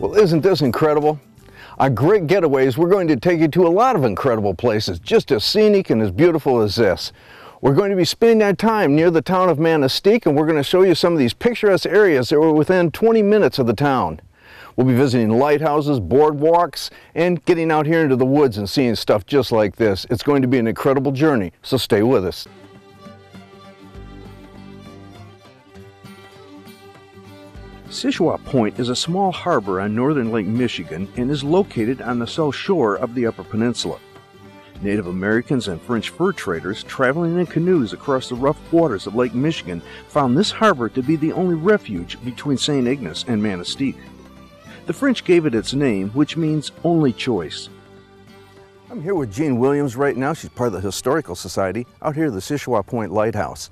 Well, isn't this incredible? On Great Getaways, we're going to take you to a lot of incredible places, just as scenic and as beautiful as this. We're going to be spending our time near the town of Manistee, and we're going to show you some of these picturesque areas that were within 20 minutes of the town. We'll be visiting lighthouses, boardwalks, and getting out here into the woods and seeing stuff just like this. It's going to be an incredible journey, so stay with us. Shuswap Point is a small harbor on northern Lake Michigan and is located on the south shore of the Upper Peninsula. Native Americans and French fur traders traveling in canoes across the rough waters of Lake Michigan found this harbor to be the only refuge between St. Ignace and Manistee. The French gave it its name, which means only choice. I'm here with Jean Williams right now. She's part of the Historical Society out here at the Shuswap Point Lighthouse.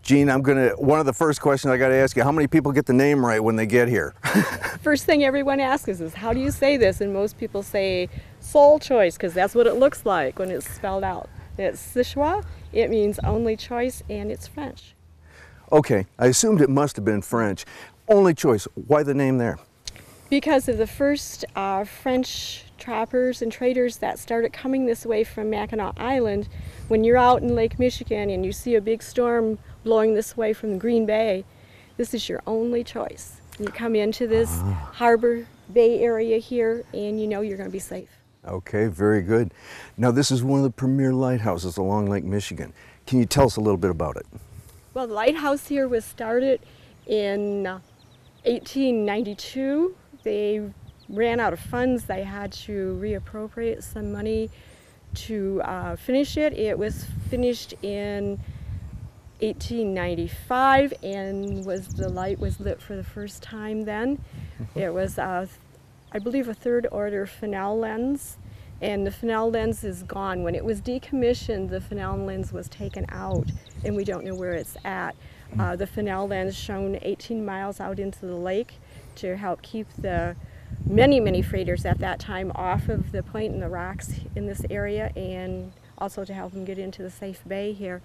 Jean, one of the first questions I got to ask you, how many people get the name right when they get here? First thing everyone asks is, how do you say this? And most people say soul choice, because that's what it looks like when it's spelled out. It's Shuswap, it means only choice, and it's French. Okay, I assumed it must have been French. Only choice, why the name there? Because of the first French trappers and traders that started coming this way from Mackinac Island. When you're out in Lake Michigan and you see a big storm blowing this way from the Green Bay, this is your only choice. You come into this harbor bay area here and you know you're going to be safe. Okay, very good. Now this is one of the premier lighthouses along Lake Michigan. Can you tell us a little bit about it? Well, the lighthouse here was started in 1892. They ran out of funds. They had to reappropriate some money to finish it. It was finished in 1895 and the light was lit for the first time then. It was, I believe, a third order Fresnel lens, and the Fresnel lens is gone. When it was decommissioned, the Fresnel lens was taken out and we don't know where it's at. The Fresnel lens shone 18 miles out into the lake to help keep the many freighters at that time off of the point and the rocks in this area, and also to help them get into the safe bay here.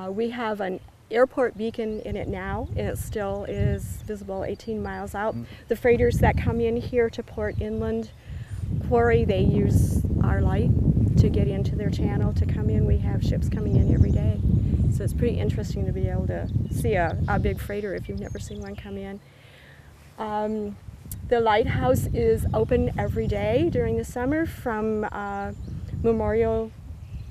We have an airport beacon in it now, and it still is visible 18 miles out. The freighters that come in here to Port Inland Quarry, they use our light to get into their channel to come in. We have ships coming in every day. So it's pretty interesting to be able to see a big freighter if you've never seen one come in. The lighthouse is open every day during the summer from Memorial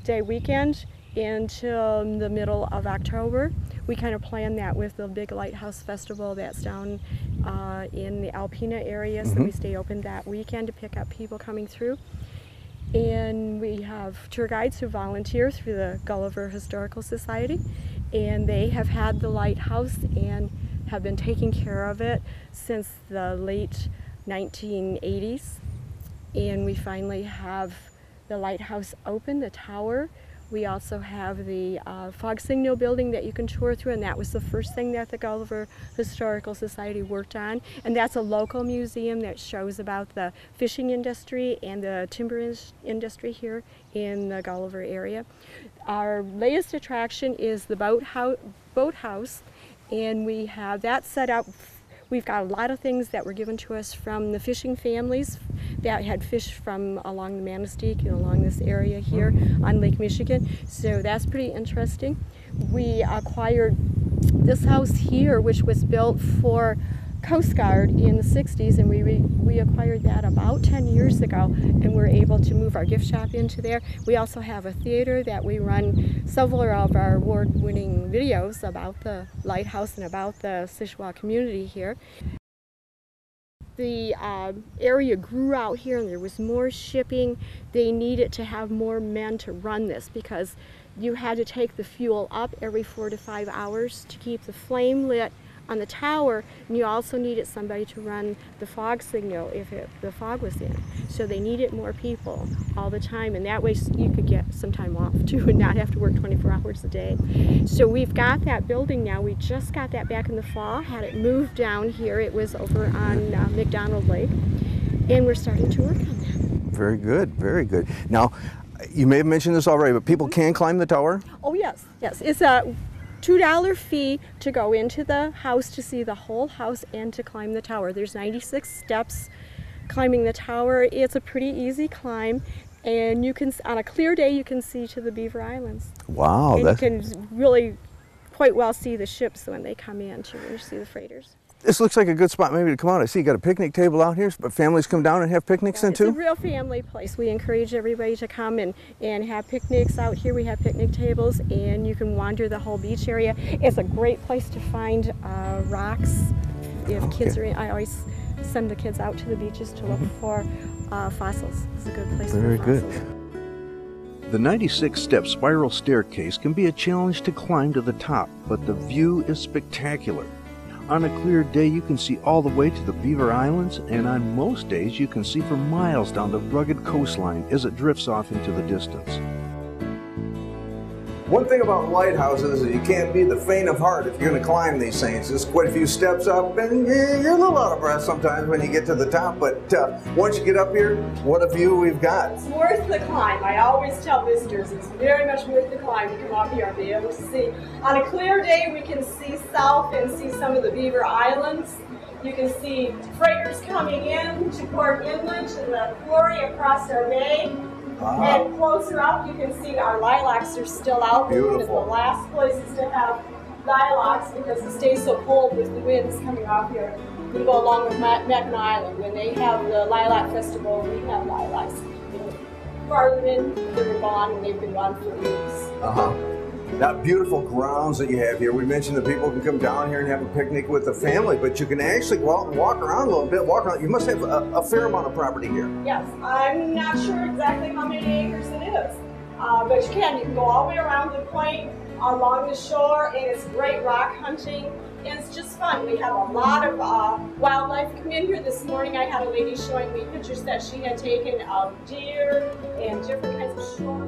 Day weekend until the middle of October. We kind of plan that with the big Lighthouse Festival that's down in the Alpena area, so we stay open that weekend to pick up people coming through. And we have tour guides who volunteer through the Gulliver Historical Society, and they have had the lighthouse and have been taking care of it since the late 1980s. And we finally have the lighthouse open, the tower. We also have the fog signal building that you can tour through, and that was the first thing that the Gulliver Historical Society worked on. And that's a local museum that shows about the fishing industry and the timber industry here in the Gulliver area. Our latest attraction is the boathouse, and we have that set up. We've got a lot of things that were given to us from the fishing families that had fished from along the Manistee and along this area here on Lake Michigan. So that's pretty interesting. We acquired this house here, which was built for Coast Guard in the 60s, and we acquired that about 10 years ago, and we're able to move our gift shop into there. We also have a theater that we run several of our award-winning videos about the lighthouse and about the Shuswap community here. The area grew out here and there was more shipping. They needed to have more men to run this because you had to take the fuel up every 4 to 5 hours to keep the flame lit on the tower, and you also needed somebody to run the fog signal if the fog was in. So they needed more people all the time, and that way you could get some time off too and not have to work 24 hours a day. So we've got that building now. We just got that back in the fall, had it moved down here. It was over on McDonald Lake, and we're starting to work on that. Very good, very good. Now, you may have mentioned this already, but people can climb the tower? Oh yes, yes. $2 fee to go into the house to see the whole house and to climb the tower. There's 96 steps climbing the tower. It's a pretty easy climb, and you can, on a clear day, you can see to the Beaver Islands. Wow. And you can really quite well see the ships when they come in to see the freighters. This looks like a good spot maybe to come out. I see you got a picnic table out here, but families come down and have picnics then too? It's a real family place. We encourage everybody to come and have picnics out here. We have picnic tables, and you can wander the whole beach area. It's a great place to find rocks. If kids are in, I always send the kids out to the beaches to look for fossils. It's a good place for fossils. Very good. The 96-step spiral staircase can be a challenge to climb to the top, but the view is spectacular. On a clear day, you can see all the way to the Beaver Islands, and on most days, you can see for miles down the rugged coastline as it drifts off into the distance. One thing about lighthouses is you can't be the faint of heart if you're going to climb these things. There's quite a few steps up, and you're a little out of breath sometimes when you get to the top, but once you get up here, what a view we've got. It's worth the climb. I always tell visitors it's very much worth the climb to come up here and be able to see. On a clear day, we can see south and see some of the Beaver Islands. You can see freighters coming in to Port Inlet to the quarry across our bay. And closer up, you can see our lilacs are still out there. Beautiful. And the last places to have lilacs, because it stays so cold with the winds coming off here. We go along with Mackinac Island. When they have the Lilac Festival, we have lilacs. Farther in, they're gone, and they've been gone for weeks. Now, beautiful grounds that you have here. We mentioned that people can come down here and have a picnic with the family, but you can actually go out and walk around a little bit. Walk around. You must have a fair amount of property here. Yes, I'm not sure exactly how many acres it is, but you can. You can go all the way around the point, along the shore, and it's great rock hunting. And it's just fun. We have a lot of wildlife come in here. This morning I had a lady showing me pictures that she had taken of deer and different kinds of shore.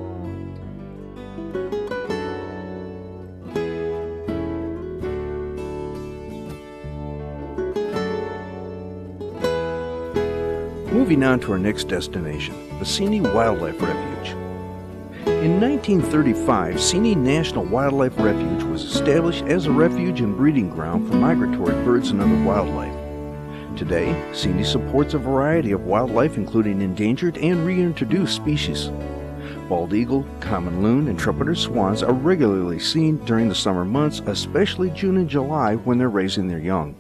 Moving on to our next destination, the Seney Wildlife Refuge. In 1935, Seney National Wildlife Refuge was established as a refuge and breeding ground for migratory birds and other wildlife. Today, Seney supports a variety of wildlife including endangered and reintroduced species. Bald eagle, common loon, and trumpeter swans are regularly seen during the summer months, especially June and July when they're raising their young.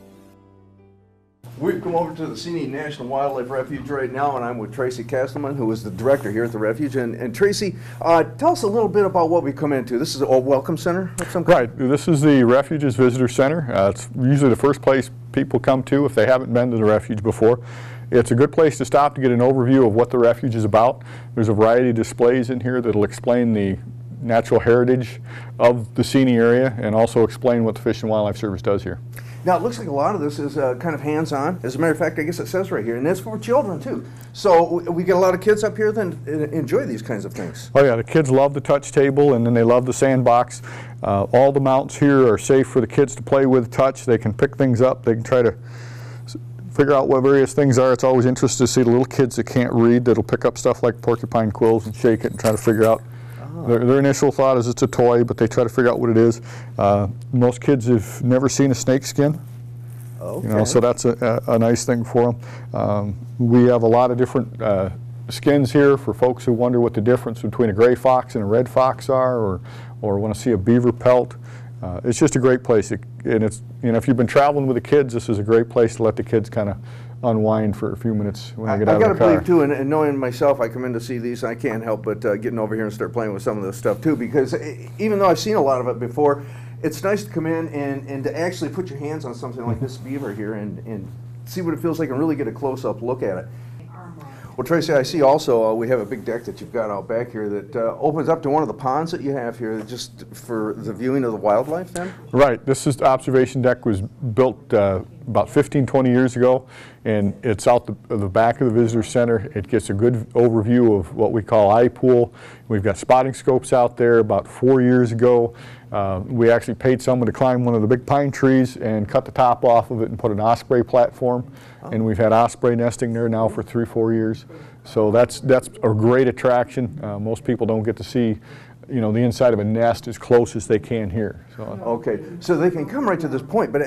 We've come over to the Seney National Wildlife Refuge right now, and I'm with Tracy Castleman, who is the director here at the refuge. And Tracy, tell us a little bit about what we come into. This is a welcome center of some kind? Right. This is the Refuge's Visitor Center. It's usually the first place people come to if they haven't been to the refuge before. It's a good place to stop to get an overview of what the refuge is about. There's a variety of displays in here that will explain the natural heritage of the Seney area and also explain what the Fish and Wildlife Service does here. Now, it looks like a lot of this is kind of hands-on. As a matter of fact, I guess it says right here, and that's for children, too. So we get a lot of kids up here that enjoy these kinds of things. Oh, yeah. The kids love the touch table, and then they love the sandbox. All the mounts here are safe for the kids to play with, touch. They can pick things up. They can try to figure out what various things are. It's always interesting to see the little kids that can't read that'll pick up stuff like porcupine quills and shake it and try to figure out. Their initial thought is it's a toy, but they try to figure out what it is. Most kids have never seen a snake skin. Okay. You know, so that's a nice thing for them. We have a lot of different skins here for folks who wonder what the difference between a gray fox and a red fox are, or want to see a beaver pelt. It's just a great place, and it's, you know, if you've been traveling with the kids, this is a great place to let the kids kind of unwind for a few minutes when they get out of the car. I got to believe too, and knowing myself, I come in to see these, I can't help but getting over here and start playing with some of this stuff too, because even though I've seen a lot of it before, it's nice to come in and to actually put your hands on something like this beaver here and see what it feels like and really get a close-up look at it. Well, Tracy, I see also we have a big deck that you've got out back here that opens up to one of the ponds that you have here just for the viewing of the wildlife then? Right. This is the observation deck was built about 15, 20 years ago, and it's out the back of the visitor center. It gets a good overview of what we call eye pool. We've got spotting scopes out there. About 4 years ago, we actually paid someone to climb one of the big pine trees and cut the top off of it and put an osprey platform. And we've had osprey nesting there now for 3 or 4 years. So that's a great attraction. Most people don't get to see you know, the inside of a nest as close as they can here. So. Okay, so they can come right to this point, but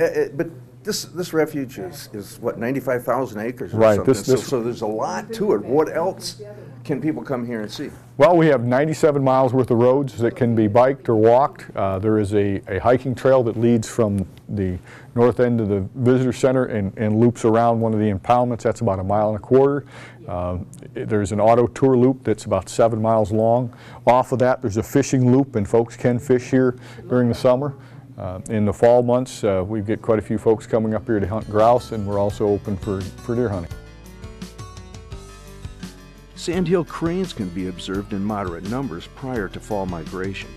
this refuge is what, 95,000 acres or right, something? So there's a lot to it. What else can people come here and see? Well, we have 97 miles worth of roads that can be biked or walked. There is a hiking trail that leads from the north end of the visitor center and loops around one of the impoundments. That's about 1.25 miles. There's an auto tour loop that's about 7 miles long. Off of that, there's a fishing loop, and folks can fish here during the summer. In the fall months, we get quite a few folks coming up here to hunt grouse, and we're also open for deer hunting. Sandhill cranes can be observed in moderate numbers prior to fall migration.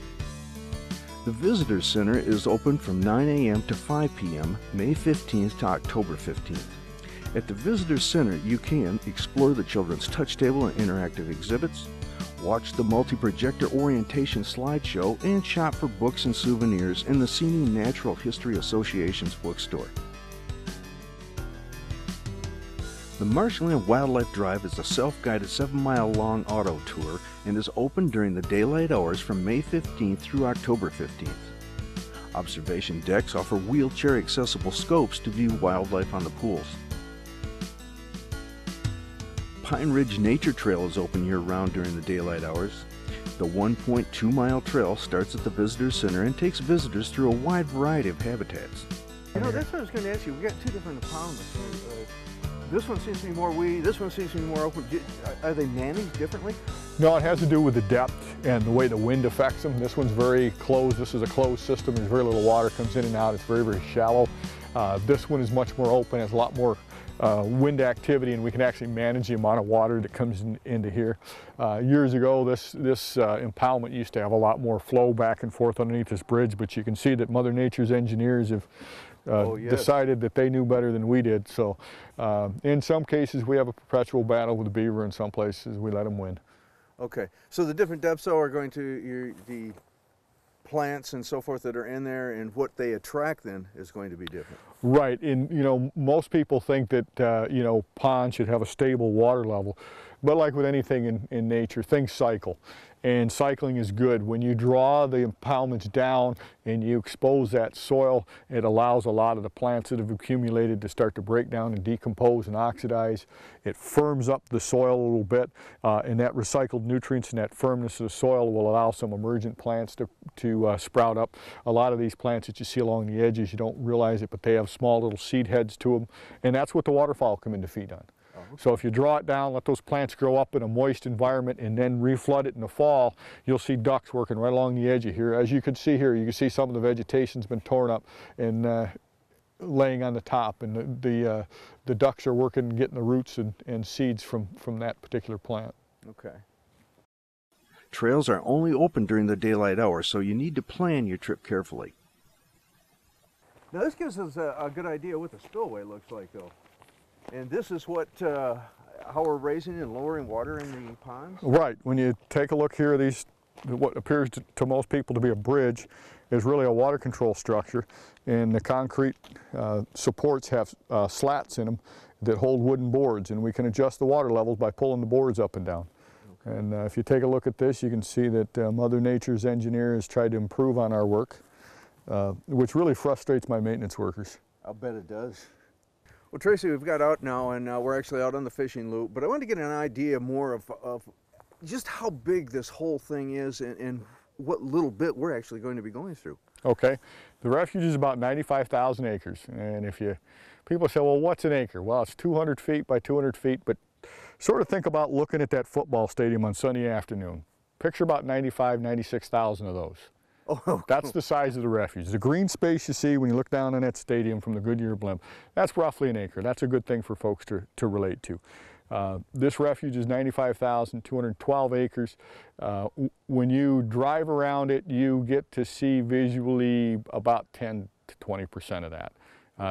The Visitor Center is open from 9 a.m. to 5 p.m. May 15th to October 15th. At the Visitor Center, you can explore the children's touch table and interactive exhibits, watch the multi-projector orientation slideshow, and shop for books and souvenirs in the Scenic Natural History Association's bookstore. The Marshland Wildlife Drive is a self-guided 7-mile-long auto tour and is open during the daylight hours from May 15th through October 15th. Observation decks offer wheelchair-accessible scopes to view wildlife on the pools. Pine Ridge Nature Trail is open year-round during the daylight hours. The 1.2-mile trail starts at the Visitor Center and takes visitors through a wide variety of habitats. You know, that's what I was going to ask you. We got two different impoundments. This one seems to be more weedy, this one seems to be more open. Are they managed differently? No, it has to do with the depth and the way the wind affects them. This one's very closed. This is a closed system. There's very little water comes in and out. It's very, very shallow. This one is much more open, has a lot more wind activity, and we can actually manage the amount of water that comes into here. Years ago, this impoundment used to have a lot more flow back and forth underneath this bridge, but you can see that Mother Nature's engineers have decided that they knew better than we did. So in some cases we have a perpetual battle with the beaver, in some places we let them win. Okay, so the different depths are going to the plants and so forth that are in there, and what they attract then is going to be different. Right, and you know, most people think that you know, ponds should have a stable water level, but like with anything in nature, things cycle. And cycling is good. When you draw the impoundments down and you expose that soil, it allows a lot of the plants that have accumulated to start to break down and decompose and oxidize. It firms up the soil a little bit, and that recycled nutrients and that firmness of the soil will allow some emergent plants to sprout up. A lot of these plants that you see along the edges, you don't realize it, but they have small little seed heads to them, and that's what the waterfowl come in to feed on. So if you draw it down, let those plants grow up in a moist environment, and then reflood it in the fall, you'll see ducks working right along the edge of here. As you can see here, you can see some of the vegetation's been torn up and laying on the top, and the ducks are working and getting the roots and seeds from that particular plant. Okay. Trails are only open during the daylight hours, so you need to plan your trip carefully. Now this gives us a good idea what the spillway looks like, though. And this is what, how we're raising and lowering water in the ponds? Right. When you take a look here, what appears to most people to be a bridge is really a water control structure, and the concrete supports have slats in them that hold wooden boards, and we can adjust the water levels by pulling the boards up and down. Okay. And if you take a look at this, you can see that Mother Nature's engineers tried to improve on our work, which really frustrates my maintenance workers. I'll bet it does. Well, Tracy, we've got out now, and we're actually out on the fishing loop, but I wanted to get an idea more of just how big this whole thing is and what little bit we're actually going to be going through. Okay. The refuge is about 95,000 acres, and people say, well, what's an acre? Well, it's 200 feet by 200 feet, but sort of think about looking at that football stadium on Sunday afternoon. Picture about 96,000 of those. Oh, that's the size of the refuge. The green space you see when you look down on that stadium from the Goodyear blimp, that's roughly an acre. That's a good thing for folks to relate to. This refuge is 95,212 acres. When you drive around it, you get to see visually about 10 to 20% of that.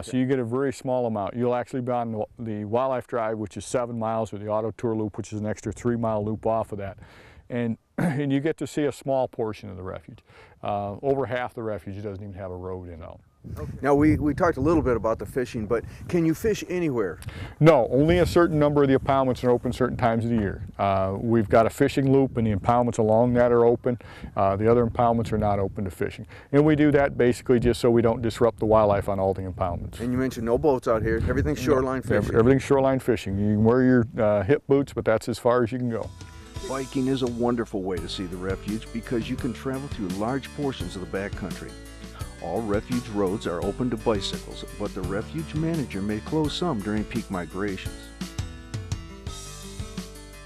So you get a very small amount. You'll actually be on the Wildlife Drive, which is 7 miles, or the Auto Tour Loop, which is an extra 3-mile loop off of that. And you get to see a small portion of the refuge. Over half the refuge doesn't even have a road in it. Now, we talked a little bit about the fishing, but can you fish anywhere? No, only a certain number of the impoundments are open certain times of the year. We've got a fishing loop, and the impoundments along that are open. The other impoundments are not open to fishing. And we do that basically just so we don't disrupt the wildlife on all the impoundments. And you mentioned no boats out here. Everything's shoreline fishing. Everything's shoreline fishing. You can wear your hip boots, but that's as far as you can go. Biking is a wonderful way to see the refuge because you can travel through large portions of the backcountry. All refuge roads are open to bicycles, but the refuge manager may close some during peak migrations.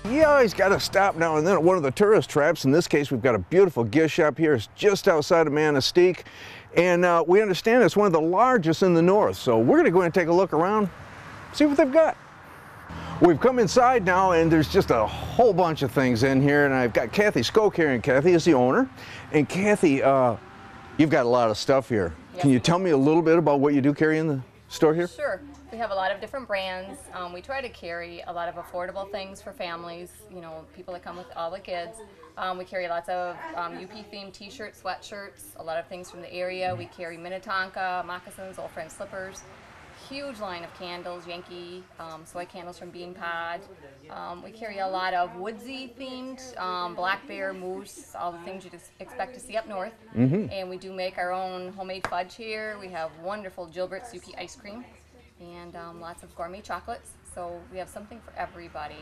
You always got to stop now and then at one of the tourist traps. In this case, we've got a beautiful gift shop here. It's just outside of Manistee, and we understand it's one of the largest in the north. So we're going to go and take a look around, see what they've got. We've come inside now, and there's just a whole bunch of things in here, and I've got Kathy Skoke here, and Kathy is the owner. And Kathy, you've got a lot of stuff here. Yes. Can you tell me a little bit about what you do carry in the store here? Sure. We have a lot of different brands. We try to carry a lot of affordable things for families, you know, people that come with all the kids. We carry lots of UP-themed t-shirts, sweatshirts, a lot of things from the area. We carry Minnetonka, moccasins, old friend slippers. Huge line of candles, Yankee, soy candles from Bean Pod. We carry a lot of woodsy themed, black bear, moose, all the things you'd expect to see up north. And we do make our own homemade fudge here. We have wonderful Gilbert's UP ice cream and lots of gourmet chocolates. So we have something for everybody.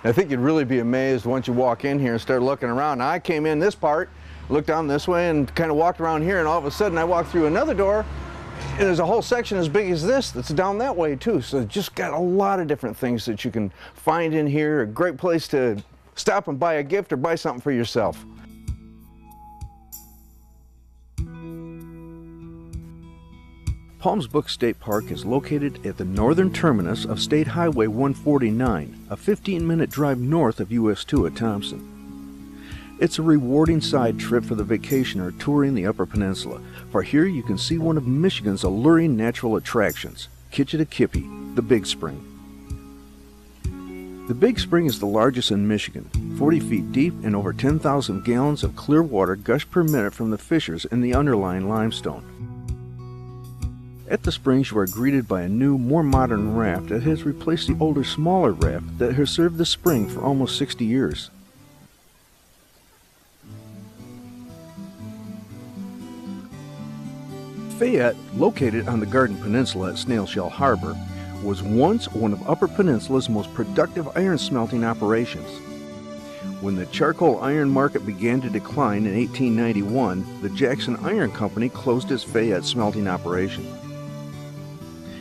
I think you'd really be amazed once you walk in here and start looking around. Now, I came in this part, looked down this way, and kind of walked around here, and all of a sudden I walked through another door. And there's a whole section as big as this that's down that way too. So just got a lot of different things that you can find in here. A great place to stop and buy a gift or buy something for yourself. Palms Brook State Park is located at the northern terminus of State Highway 149, a 15-minute drive north of US 2 at Thompson. It's a rewarding side trip for the vacationer touring the Upper Peninsula, for here you can see one of Michigan's alluring natural attractions, Kitchita-Kippy, the Big Spring. The Big Spring is the largest in Michigan, 40 feet deep, and over 10,000 gallons of clear water gush per minute from the fissures in the underlying limestone. At the springs you are greeted by a new, more modern raft that has replaced the older, smaller raft that has served the spring for almost 60 years. Fayette, located on the Garden Peninsula at Snail Shell Harbor, was once one of Upper Peninsula's most productive iron smelting operations. When the charcoal iron market began to decline in 1891, the Jackson Iron Company closed its Fayette smelting operation.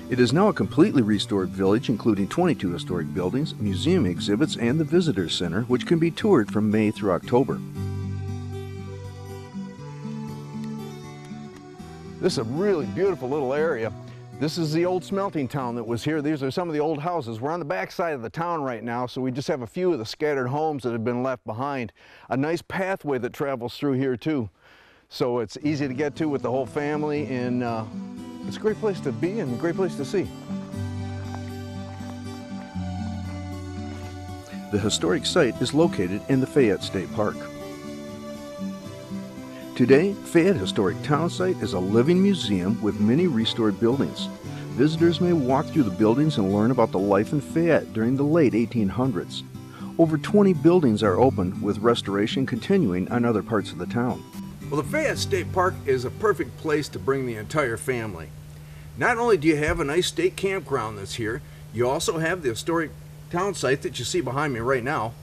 It is now a completely restored village, including 22 historic buildings, museum exhibits, and the Visitor Center, which can be toured from May through October. This is a really beautiful little area. This is the old smelting town that was here. These are some of the old houses. We're on the back side of the town right now, so we just have a few of the scattered homes that have been left behind. A nice pathway that travels through here too. So it's easy to get to with the whole family, and it's a great place to be and a great place to see. The historic site is located in the Fayette State Park. Today, Fayette Historic Town Site is a living museum with many restored buildings. Visitors may walk through the buildings and learn about the life in Fayette during the late 1800s. Over 20 buildings are open, with restoration continuing on other parts of the town. Well, the Fayette State Park is a perfect place to bring the entire family. Not only do you have a nice state campground that's here, you also have the historic town site that you see behind me right now.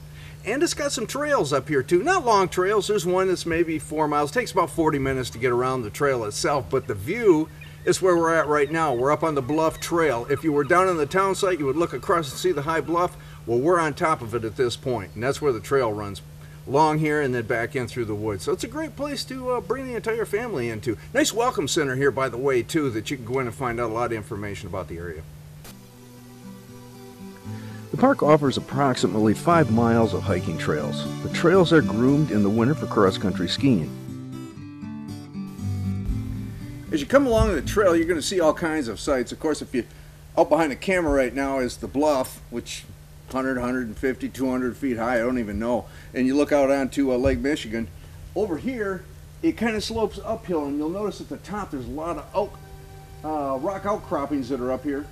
And it's got some trails up here too. Not long trails. There's one that's maybe 4 miles. It takes about 40 minutes to get around the trail itself, but the view is where we're at right now. We're up on the Bluff Trail. If you were down on the town site, you would look across and see the high bluff. Well, we're on top of it at this point, and that's where the trail runs along here and then back in through the woods. So it's a great place to bring the entire family into. Nice welcome center here, by the way, too, that you can go in and find out a lot of information about the area. The park offers approximately 5 miles of hiking trails. The trails are groomed in the winter for cross-country skiing. As you come along the trail, you're going to see all kinds of sights. Of course, if you out behind the camera right now is the bluff, which 100, 150, 200 feet high, I don't even know. And you look out onto Lake Michigan. Over here, it kind of slopes uphill, and you'll notice at the top there's a lot of oak rock outcroppings that are up here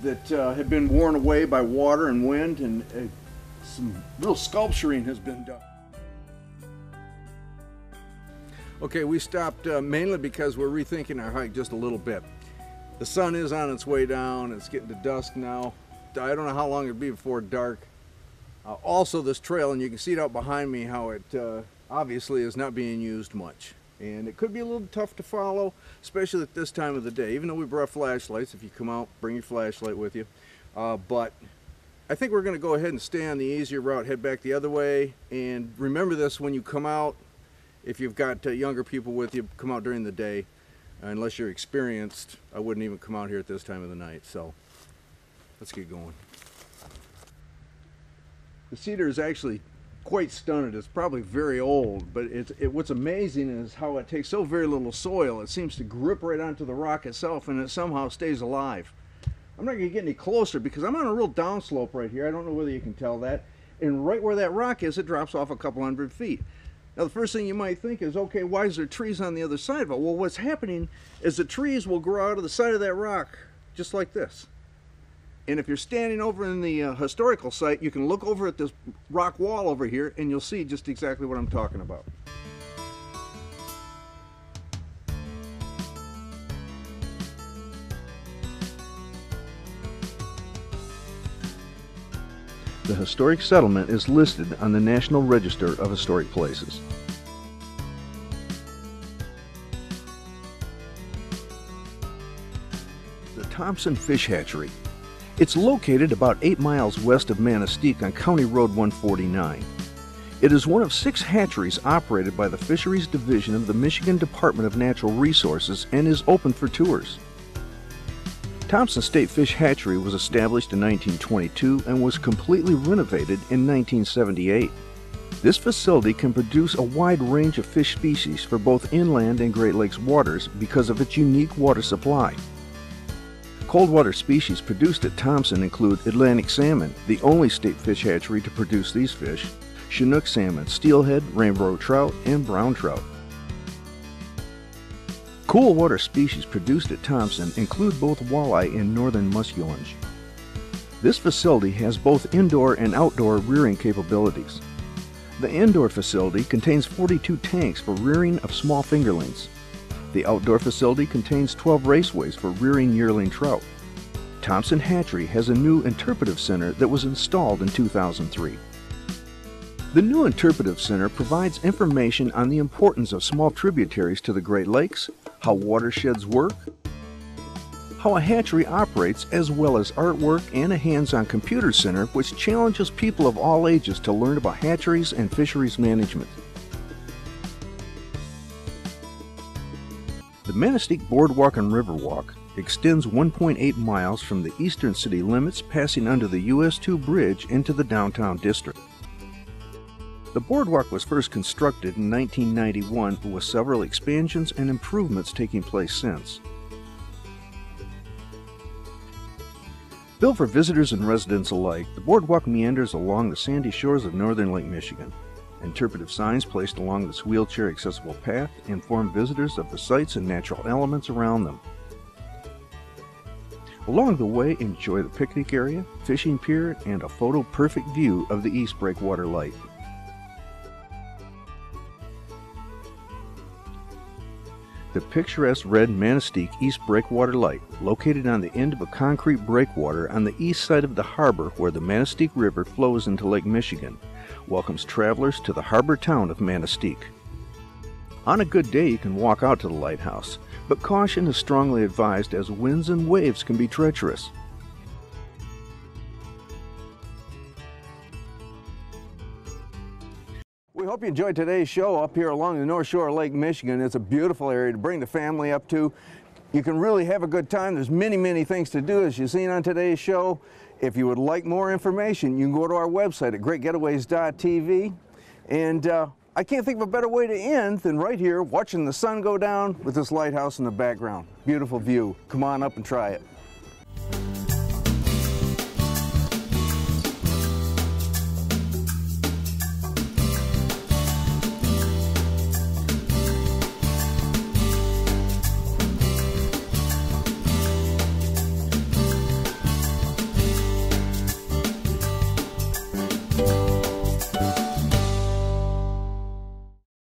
that have been worn away by water and wind, and some real sculpturing has been done. Okay, we stopped mainly because we're rethinking our hike just a little bit. The sun is on its way down. It's getting to dusk now. I don't know how long it'll be before dark. Also, this trail, and you can see it out behind me, how it obviously is not being used much. And it could be a little tough to follow, especially at this time of the day. Even though we brought flashlights, if you come out, bring your flashlight with you. But I think we're going to go ahead and stay on the easier route, head back the other way. And remember this when you come out. If you've got younger people with you, come out during the day. Unless you're experienced, I wouldn't even come out here at this time of the night. So let's get going. The cedar is actually quite stunted. It's probably very old, but what's amazing is how it takes so very little soil. It seems to grip right onto the rock itself, and it somehow stays alive. I'm not going to get any closer because I'm on a real downslope right here. I don't know whether you can tell that. And right where that rock is, it drops off a couple hundred feet. Now, the first thing you might think is, okay, why is there trees on the other side of it? Well, what's happening is the trees will grow out of the side of that rock just like this. And if you're standing over in the historical site, you can look over at this rock wall over here and you'll see just exactly what I'm talking about. The historic settlement is listed on the National Register of Historic Places. The Thompson Fish Hatchery. It's located about 8 miles west of Manistee on County Road 149. It is one of 6 hatcheries operated by the Fisheries Division of the Michigan Department of Natural Resources and is open for tours. Thompson State Fish Hatchery was established in 1922 and was completely renovated in 1978. This facility can produce a wide range of fish species for both inland and Great Lakes waters because of its unique water supply. Cold water species produced at Thompson include Atlantic salmon, the only state fish hatchery to produce these fish, Chinook salmon, steelhead, rainbow trout, and brown trout. Cool water species produced at Thompson include both walleye and northern muskellunge. This facility has both indoor and outdoor rearing capabilities. The indoor facility contains 42 tanks for rearing of small fingerlings. The outdoor facility contains 12 raceways for rearing yearling trout. Thompson Hatchery has a new interpretive center that was installed in 2003. The new interpretive center provides information on the importance of small tributaries to the Great Lakes, how watersheds work, how a hatchery operates, as well as artwork and a hands-on computer center which challenges people of all ages to learn about hatcheries and fisheries management. The Manistee Boardwalk and Riverwalk extends 1.8 miles from the eastern city limits, passing under the US 2 bridge into the downtown district. The boardwalk was first constructed in 1991 with several expansions and improvements taking place since. Built for visitors and residents alike, the boardwalk meanders along the sandy shores of northern Lake Michigan. Interpretive signs placed along this wheelchair-accessible path inform visitors of the sights and natural elements around them. Along the way, enjoy the picnic area, fishing pier, and a photo-perfect view of the East Breakwater Light. The picturesque red Manistee East Breakwater Light, located on the end of a concrete breakwater on the east side of the harbor where the Manistee River flows into Lake Michigan, welcomes travelers to the harbor town of Manistee. On a good day, you can walk out to the lighthouse, but caution is strongly advised as winds and waves can be treacherous. We hope you enjoyed today's show up here along the North Shore of Lake Michigan. It's a beautiful area to bring the family up to. You can really have a good time. There's many things to do, as you've seen on today's show. If you would like more information, you can go to our website at greatgetaways.tv. And I can't think of a better way to end than right here, watching the sun go down with this lighthouse in the background. Beautiful view. Come on up and try it.